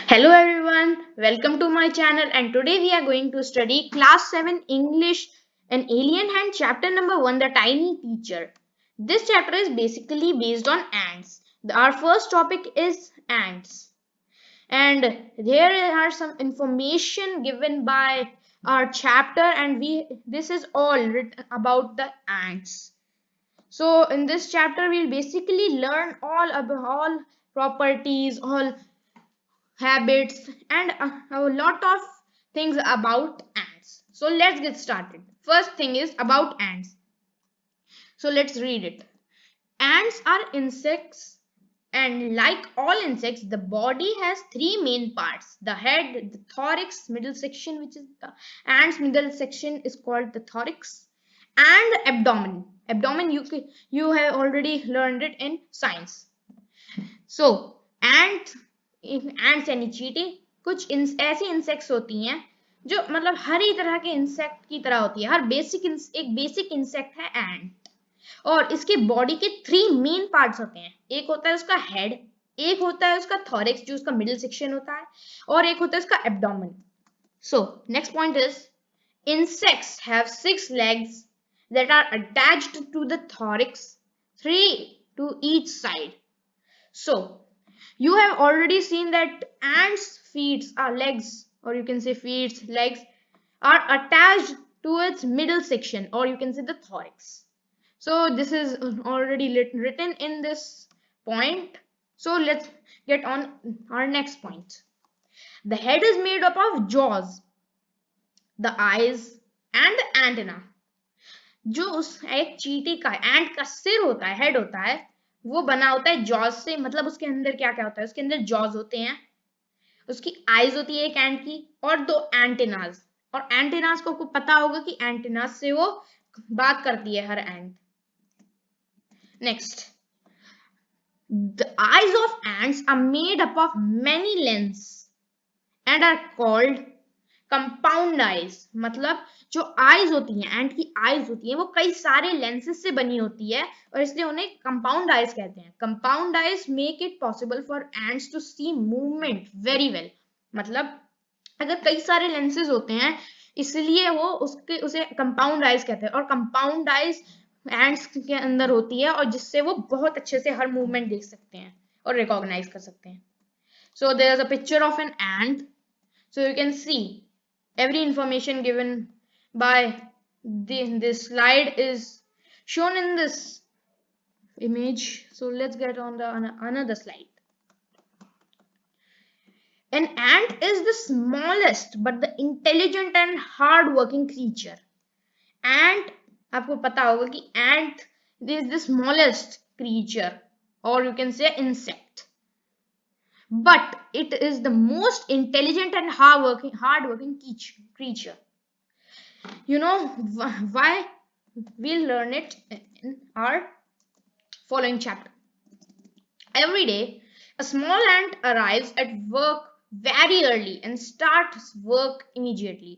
Hello everyone, welcome to my channel and today we are going to study class 7 English and Alien Hand chapter number 1, The Tiny Teacher. This chapter is basically based on ants. Our first topic is ants and there are some information given by our chapter and this is all written about the ants. So in this chapter we'll basically learn all about all properties, all habits and a lot of things about ants. So let's get started. First thing is about ants. So let's read it. Ants are insects and like all insects the body has three main parts: the head, the thorax, middle section, which is the ants middle section is called the thorax, and the abdomen you have already learned it in science. So ant ants यानी चींटी कुछ ऐसी insects होती हैं जो मतलब हर ही तरह के इंसेक्ट की तरह होती है। एक बेसिक इंसेक्ट है एंट और इसके बॉडी के थ्री मेन पार्ट्स होते हैं। एक होता है उसका हेड, एक होता है उसका थॉरेक्स जो उसका मिडिल सेक्शन होता है और एक होता है उसका abdomen. So next point is insects have six legs that are attached to the thorax, three to each side. So you have already seen that ants' feet are legs, or you can say feet, legs are attached to its middle section, or you can say the thorax. So this is already written in this point. So let's get on our next point. The head is made up of jaws, the eyes, and the antenna. जो उस एक चींटी का एंट का सिर होता है, head होता है, वो बना होता है जॉज से। मतलब उसके अंदर क्या क्या होता है, उसके अंदर जॉज होते हैं, उसकी आईज होती है एक एंट की और दो एंटेनास। और एंटेनास को आपको पता होगा कि एंटेनास से वो बात करती है हर ant. Next, the eyes of ants are made up of many lens and are called compound eyes. मतलब जो आईज होती हैं, एंट की आईज होती हैं, वो कई सारे लेंसेज से बनी होती है और इसलिए उन्हें कंपाउंड आईज कहते हैं। Compound eyes make it possible for ants to see movement very well. मतलब अगर कई सारे लेंसेज होते हैं इसलिए वो उसे कंपाउंड आईज कहते हैं और कंपाउंड आईज एंट्स के अंदर होती है और जिससे वो बहुत अच्छे से हर मूवमेंट देख सकते हैं और रिकॉग्नाइज कर सकते हैं। So there is a picture of an ant, so you can see every information given by this slide is shown in this image. So let's get on the another slide. An ant is the smallest but the intelligent and hard working creature. Ant, आपको पता होगा कि ant is the smallest creature or you can say insect, but it is the most intelligent and hard working creature. You know why? We'll learn it in our following chapter. Every day, a small ant arrives at work very early and starts work immediately.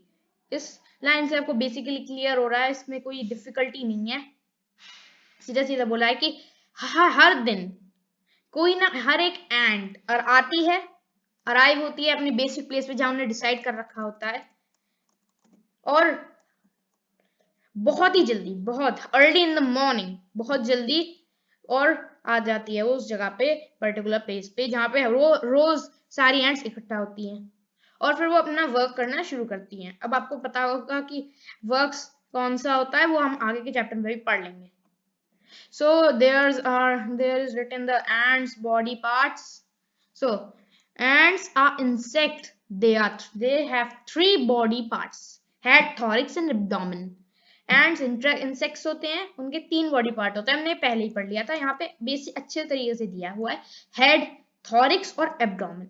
इस line से आपको basically clear हो रहा है, इसमें कोई difficulty नहीं है। सीधा सीधा बोला है कि हर दिन कोई ना हर एक एंट और आती है, अराइव होती है अपनी बेसिक प्लेस पे जहां उन्होंने डिसाइड कर रखा होता है और बहुत ही जल्दी, बहुत अर्ली इन द मॉर्निंग, बहुत जल्दी और आ जाती है वो उस जगह पे, पर्टिकुलर प्लेस पे जहाँ पे रोज सारी एंट्स इकट्ठा होती हैं और फिर वो अपना वर्क करना शुरू करती हैं। अब आपको पता होगा कि वर्क्स कौन सा होता है, वो हम आगे के चैप्टर में भी पढ़ लेंगे। So there is written the ants body parts. So ants are insect. They have three body parts: head, thorax and abdomen. Ends insects होते हैं, उनके तीन बॉडी पार्ट होते हैं, हमने पहले ही पढ़ लिया था। यहाँ पे बेसिक अच्छे तरीके से दिया हुआ है, हेड, थॉरिक्स और abdomen.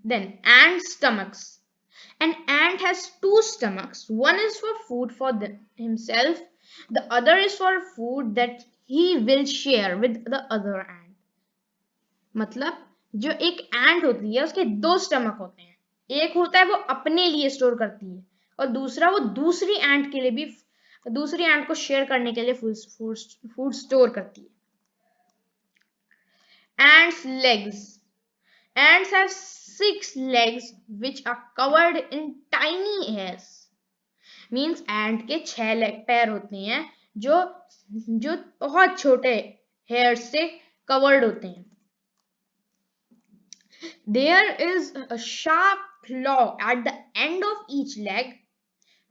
Then and stomachs. An ant has two stomachs. One is for food for himself. The other is for food that he will share with the other ant. मतलब जो एक एंट होती है उसके दो स्टमक होते हैं, एक होता है वो अपने लिए स्टोर करती है और दूसरा वो दूसरी एंट के लिए भी, दूसरी एंट को शेयर करने के लिए फूड स्टोर करती है। Ants legs. Ants have 6 legs which are covered in tiny hairs. Means ant के 6 पैर होते हैं जो जो बहुत छोटे हेयर से कवर्ड होते हैं. There is a sharp claw at the end of each leg,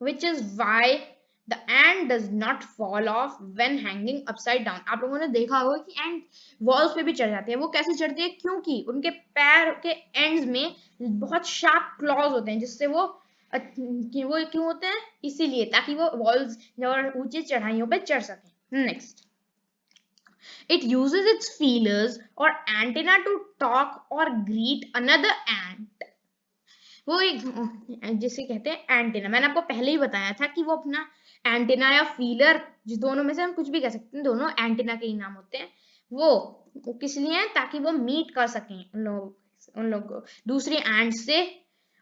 which is why the ant does not fall off when hanging upside down. आप लोगों ने देखा होगा कि एंट वॉल्स पे भी चढ़ जाते हैं. वो कैसे चढ़ते हैं? क्योंकि उनके पैर के एंड्स में बहुत शार्प क्लॉज होते हैं जिससे वो क्यों होते हैं? इसीलिए ताकि वो वॉल्स और ऊंची चढ़ाइयों पे चढ़ सकें. Next, it uses its feelers or antenna to talk or greet another ant. वो एक जिसे कहते हैं एंटेना. मैंने आपको पहले ही बताया था कि वो अपना एंटेना या फीलर, जिस दोनों में से हम कुछ भी कह सकते हैं, दोनों एंटेना के ही नाम होते हैं. वो किस लिए है? ताकि वो मीट कर सकें उन लोग को दूसरी एंट से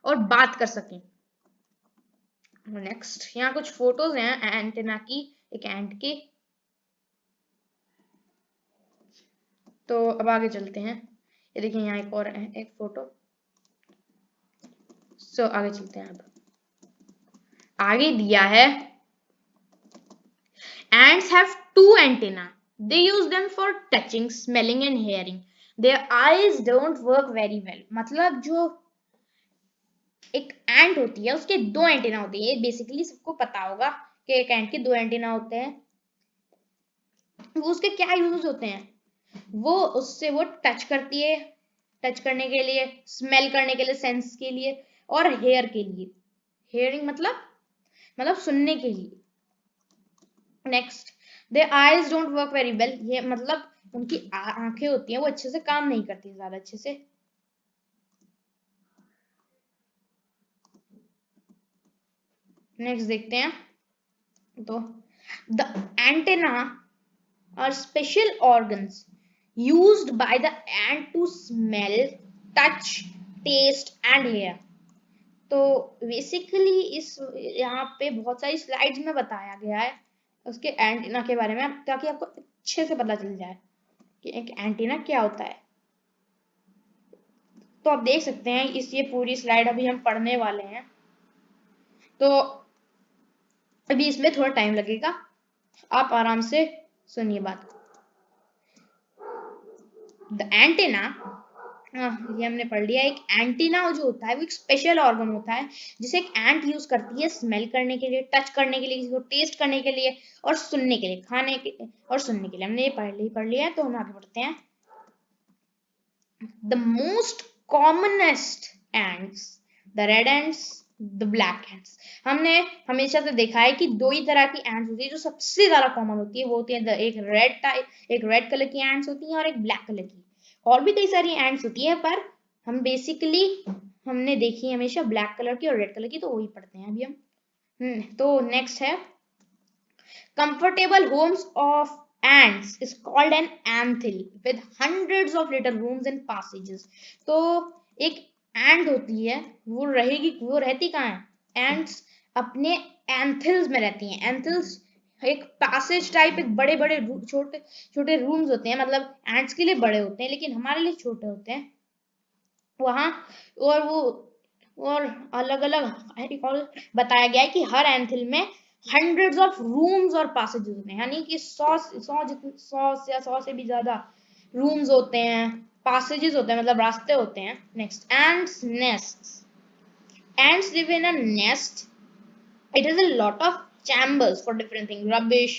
और बात कर सकें. नेक्स्ट, यहाँ कुछ फोटोज हैं एंटेना की, एक एंट की. तो अब आगे चलते हैं. ये देखिए यहाँ एक और है, एक फोटो. सो आगे चलते हैं. अब आगे दिया है ants have 2 antennae. They use them for touching, smelling and hearing. Their eyes don't work very well. मतलब जो एक एंट होती है उसके 2 एंटेना होते हैं. ये बेसिकली सबको पता होगा कि एक एंट के 2 एंटेना होते हैं. वो उसके क्या यूज होते हैं? वो उससे वो टच करती है, टच करने के लिए, स्मेल करने के लिए, सेंस के लिए, और हेयर के लिए. हेयरिंग मतलब सुनने के लिए. Next, their eyes don't work very well. ये मतलब उनकी आंखें होती हैं वो अच्छे से काम नहीं करती ज्यादा अच्छे से. नेक्स्ट देखते हैं. तो the antenna are special organs used by the ant to smell, touch, taste and hear. तो बेसिकली इस यहाँ पे बहुत सारी स्लाइड्स में बताया गया है उसके एंटीना के बारे में, ताकि आपको अच्छे से पता चल जाए कि एक एंटीना क्या होता है. तो आप देख सकते हैं ये पूरी स्लाइड अभी हम पढ़ने वाले हैं, तो अभी इसमें थोड़ा टाइम लगेगा. आप आराम से सुनिए बात. द एंटीना, ये हमने पढ़ लिया. एक एंटीना जो होता है वो एक स्पेशल ऑर्गन होता है जिसे एक एंट यूज करती है स्मेल करने के लिए, टच करने के लिए, किसी को टेस्ट करने के लिए और सुनने के लिए, खाने के और सुनने के लिए. हमने ये पढ़ लिया है. तो हम आगे बढ़ते हैं. The most commonest ants, the red ants, the black ants. हमने हमेशा से देखा है कि 2 ही तरह की एंट्स होती है जो सबसे ज्यादा कॉमन होती है. वो होती है एक रेड कलर की एंट्स होती है और एक ब्लैक कलर की. और भी कई सारी एंट्स होती है पर हम बेसिकली हमने देखी है हमेशा ब्लैक कलर की और रेड कलर की, तो वही पढ़ते हैं अभी हम. तो नेक्स्ट है comfortable Holmes of ants is called an anthill with hundreds of little rooms and passages. तो एक एंट होती है वो रहती कहाँ है? एंट्स अपने एंथिल्स में रहती हैं. एंथिल्स एक पैसेज टाइप, एक बड़े बड़े छोटे छोटे रूम्स होते हैं. मतलब एंट्स के लिए बड़े होते हैं लेकिन हमारे लिए छोटे होते हैं वहां. और अलग अलग बताया गया है कि हर एंथिल में hundreds of rooms और passages होते हैं. यानी कि 100 से भी ज्यादा रूम्स होते हैं, passages होते हैं, मतलब रास्ते होते हैं. Next, ants nests. Ants live in a nest. It has a lot of chambers for different things: rubbish,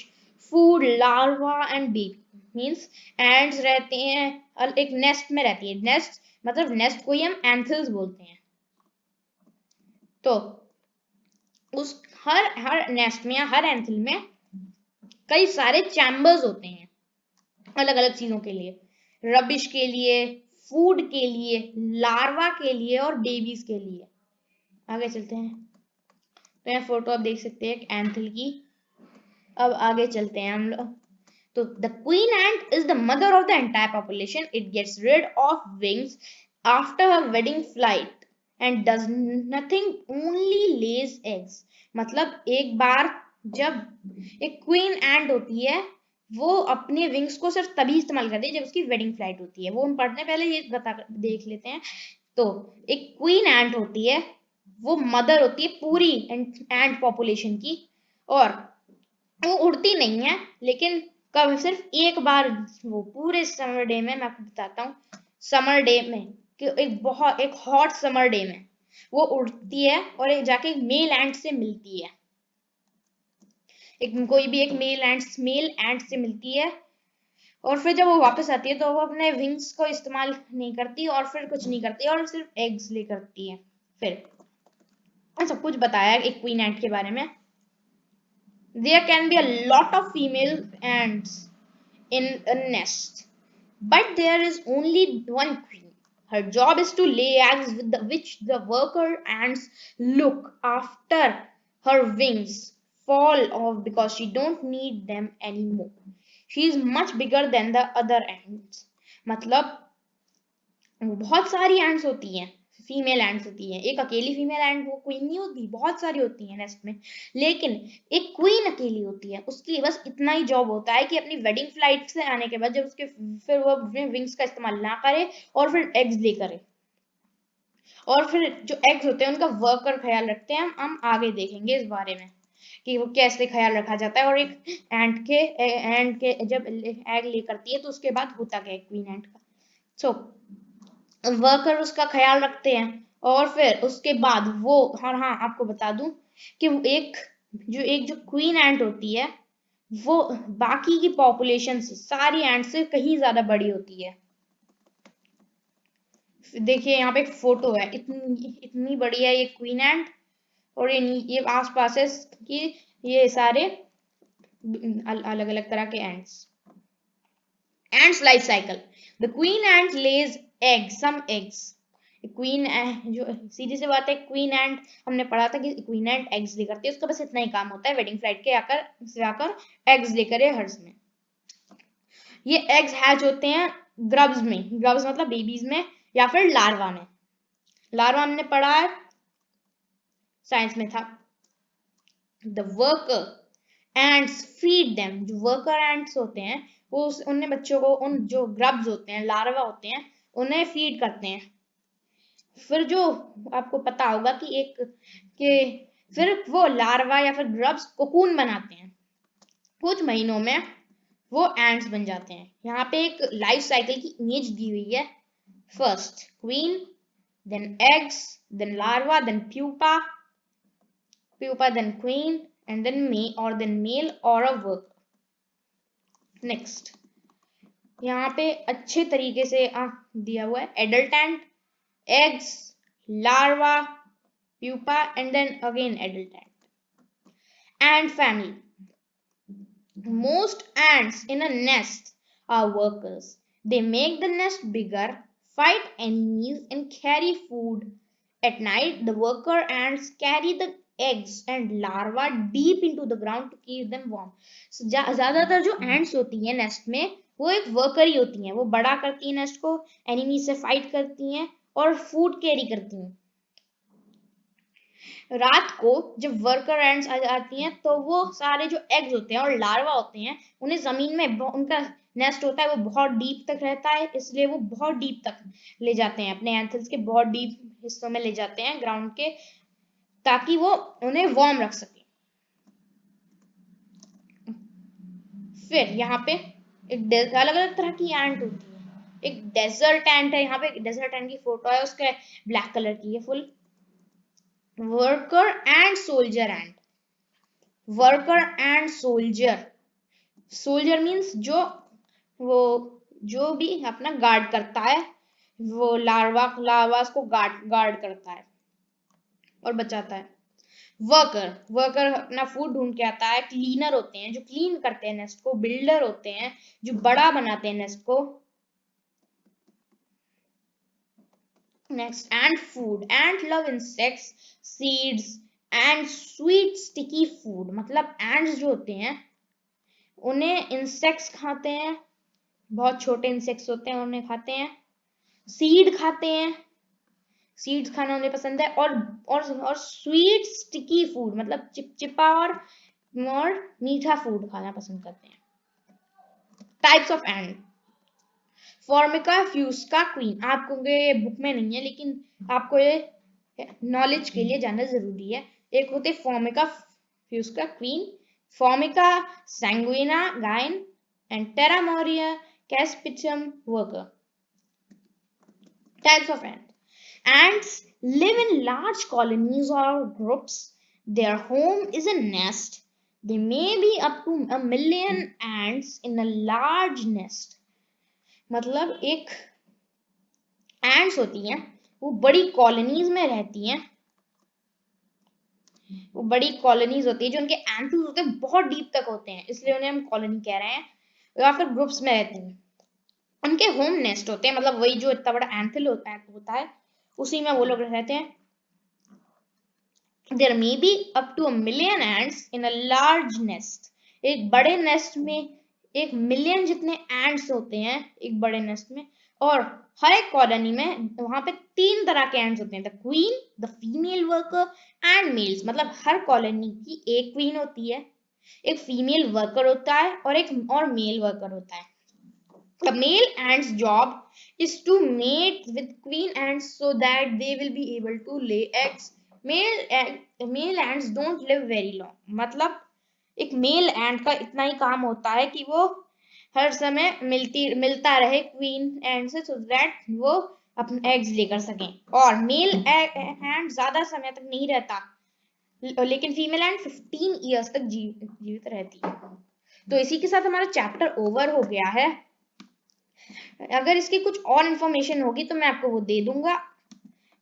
food, larva and baby. Means ants रहते हैं एक नेस्ट में रहती है. नेस्ट मतलब नेस्ट को ही हम एंथिल्स बोलते हैं. तो उस हर नेस्ट में या हर एंथिल में कई सारे चैम्बर्स होते हैं अलग अलग चीजों के लिए. रबिश के लिए, फूड के लिए, लार्वा के लिए और बेबीज के लिए. आगे चलते हैं. तो यहाँ फोटो आप देख सकते हैं एक एंथिल की. अब आगे चलते हैं हम लोग. तो the queen ant is the mother of the entire population. It gets rid of wings after her wedding flight and does nothing, only lays eggs. मतलब एक बार जब एक क्वीन एंट होती है वो अपने विंग्स को सिर्फ तभी इस्तेमाल करती है जब उसकी वेडिंग फ्लाइट होती है. वो हम पढ़ने पहले ये देख लेते हैं तो एक क्वीन एंट होती है, वो मदर होती है पूरी एंट पॉपुलेशन की, और वो उड़ती नहीं है, लेकिन कब सिर्फ एक बार, वो पूरे समर डे में, मैं आपको बताता हूँ, समर डे में कि एक हॉट समर डे में वो उड़ती है और एक जाके एक मेल एंट से मिलती है, कोई भी एक मेल एंट से मिलती है, और फिर जब वो वापस आती है तो वो अपने विंग्स को इस्तेमाल नहीं करती और फिर कुछ नहीं करती और सिर्फ एग्स ले करती है। फिर सब कुछ बताया एक क्वीन एंट के बारे में। There can be a lot of female ants in a nest, but there is only one queen. Her job is to lay eggs with which the worker ants look after her wings fall off because she don't need them anymore. She is much bigger than the other ants. मतलब बहुत सारी ants होती हैं, female ants होती हैं, एक अकेली female एंट वो क्वीन नहीं होती, बहुत सारी होती हैं नेस्ट में, लेकिन एक क्वीन अकेली होती है, उसकी बस इतना ही जॉब होता है कि अपनी वेडिंग फ्लाइट से आने के बाद जब उसके फिर वो अपने विंग्स का इस्तेमाल ना करे और फिर एग्स ले करे, और फिर जो एग्स होते हैं उनका वर्कर ख्याल रखते हैं। हम आगे देखेंगे इस बारे में कि वो कैसे ख्याल रखा जाता है, और एक एंट के जब एग ले करती है तो उसके बाद होता क्या है क्वीन एंट का। सो वर्कर उसका ख्याल रखते हैं, और फिर उसके बाद वो, और हाँ आपको बता दूं कि एक जो क्वीन एंट होती है वो बाकी की पॉपुलेशन से, सारी एंट से कहीं ज्यादा बड़ी होती है। देखिए यहाँ पे एक फोटो है, इतनी इतनी बड़ी है ये क्वीन एंट, और ये आसपास है कि ये सारे अलग अलग तरह के ants. Ants life cycle. The queen ant lays eggs, some eggs. Queen जो सीधी सी बात है, क्वीन एंट हमने पढ़ा था कि क्वीन एंट एग्स ले करती है, उसका बस इतना ही काम होता है वेडिंग फ्लाइट के आकर एग्स लेकर हर्स में। ये एग्स हैच होते हैं ग्रब्स में, ग्रब्स मतलब बेबीज में या फिर लार्वा में। लार्वा हमने पढ़ा है, साइंस में था। The worker ants feed them, जो वर्कर एंट्स होते हैं वो उन बच्चों को, उन जो ग्रब्स होते हैं, लार्वा होते हैं, उन्हें फीड करते हैं। फिर जो आपको पता होगा कि फिर वो लार्वा या फिर ग्रब्स कोकून बनाते हैं, कुछ महीनों में वो एंट्स बन जाते हैं। यहाँ पे एक लाइफ साइकिल की इमेज दी हुई है। First queen, then eggs, then larva, then pupa, then queen, and then male or a worker. नेक्स्ट यहाँ पे अच्छे तरीके से दिया हुआ है, adult ant, eggs, larva, pupa, and then again adult ant. Ant family. Most ants in a nest are workers. They make the nest bigger, fight enemies, and carry food. At night, the worker ants carry the eggs and larva deep into the ground to keep them warm. So, ज्यादातर जो ants होती हैं nest में वो एक worker ही होती हैं, वो बड़ा करती हैं नेस्ट को, एनिमी से फाइट करती हैं और फूड कैरी करती हैं। रात को जब वर्कर एंड्स आ जाती हैं तो वो सारे जो एग्स होते हैं और लार्वा होते हैं उन्हें जमीन में, उनका नेस्ट होता है वो बहुत डीप तक रहता है, इसलिए वो बहुत डीप तक ले जाते हैं, अपने एंथल्स के बहुत डीप हिस्सों में ले जाते हैं ग्राउंड के, ताकि वो उन्हें वार्म रख सके। फिर यहाँ पे एक अलग अलग तरह की एंट होती है। एक डेजर्ट एंट है, यहाँ पे डेजर्ट एंट की फोटो है, उसका ब्लैक कलर की है full. Worker and soldier ant. Worker and soldier, soldier means जो भी अपना गार्ड करता है, वो लार्वास को गार्ड करता है और बचाता है। वर्कर अपना फूड ढूंढ के आता है। क्लीनर होते हैं जो क्लीन करते हैं नेस्ट को। बिल्डर होते हैं जो बड़ा बनाते हैं नेस्ट को। Next ant food, ant love insects, seeds and sweet sticky food. मतलब एंट्स जो होते हैं उन्हें इंसेक्ट्स खाते हैं, बहुत छोटे इंसेक्ट्स होते हैं उन्हें खाते हैं। सीड खाते हैं, सीड्स खाना उन्हें पसंद है, और स्वीट स्टिकी फूड मतलब चिपचिपा और मीठा फूड खाना पसंद करते हैं। Types of ant. Formica fusca queen, आपको ये बुक में नहीं है लेकिन आपको ये नॉलेज के लिए जानना जरूरी है। एक होते formica fusca queen, formica sanguinea gyne and tetramorium caespitum worker. Types of ant. Ants live in large colonies or groups. Their home is a nest. There may be up to 1,000,000 ants in a large nest. मतलब एक ants होती हैं, वो बड़ी colonies में रहती हैं, वो बड़ी कॉलोनीज होती है, जो उनके एंथल्स होते हैं बहुत डीप तक होते हैं, इसलिए उन्हें हम कॉलोनी कह रहे हैं, या फिर ग्रुप्स में रहती हैं। उनके होम नेस्ट होते हैं, मतलब वही जो इतना बड़ा एंथल होता है उसी में वो लोग रहते हैं। There may be up to 1,000,000 ants in a large nest. एक बड़े नेस्ट में 1,000,000 जितने एंट्स होते हैं एक बड़े नेस्ट में, और हर एक कॉलोनी में वहां पे 3 तरह के एंट्स होते हैं, the queen, the female worker and males. मतलब हर कॉलोनी की एक क्वीन होती है, एक फीमेल वर्कर होता है और एक और मेल वर्कर होता है। The male ant's job is to mate with queen ants so that they will be able to lay eggs. Male ants don't live very long. मतलब एक मेल एंट का इतना ही काम होता है कि वो हर समय मिलता रहे क्वीन एंट से, so that वो अपने एग्स लेकर सकें। और मेल एंट ज्यादा समय तक नहीं रहता, लेकिन फीमेल एंट 15 ईयर्स तक जीवित रहती है। तो इसी के साथ हमारा चैप्टर ओवर हो गया है। अगर इसकी कुछ और इंफॉर्मेशन होगी तो मैं आपको वो दे दूंगा।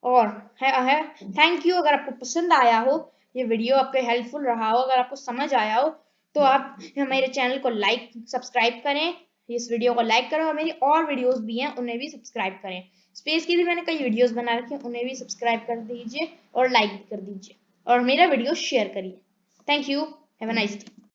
और है थैंक यू। अगर आपको पसंद आया हो ये वीडियो, आपके हेल्पफुल रहा हो, अगर आपको समझ आया हो तो आप हमारे चैनल को लाइक सब्सक्राइब करें, इस वीडियो को लाइक करें, और मेरी और वीडियोस भी हैं उन्हें भी सब्सक्राइब करें। स्पेस की भी मैंने कई वीडियोस बना रखी हैं, उन्हें भी सब्सक्राइब कर दीजिए और लाइक कर दीजिए और मेरा वीडियो शेयर करिए। Thank you, have a nice day.